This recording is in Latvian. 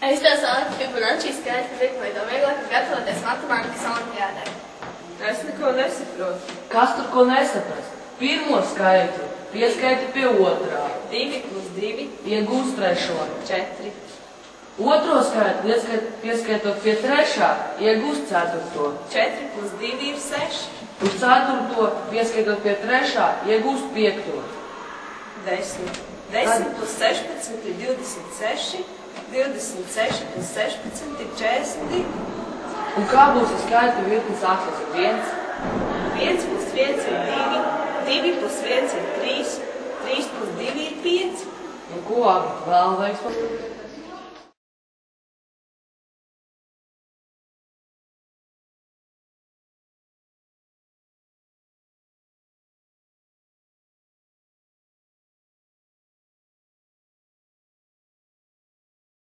Es to saucu Fibonacci skaitļu likuma vieglāk gatavoties matemātikas olimpiādai. Es neko nesaprotu. Kas tur ko nesaprast? Pirmo skaitli pieskaiti pie otrā. 2 plus 2 Iegūst trešo. 4. Otro skaitli pieskaitot pie trešā, iegūst ceturto. 4 plus 2 ir 6. Uz ceturto pieskaitot pie trešā, iegūst piekto. 10. 10 plus 16 ir 26. 26 plus 16 ir 42. Un kā būs ar skaitļu virkni sāksies ar 1? 5 plus 1 ir 2. 2 plus 1 ir 3. 3 plus 2 ir 5. Un ko vēl veiks?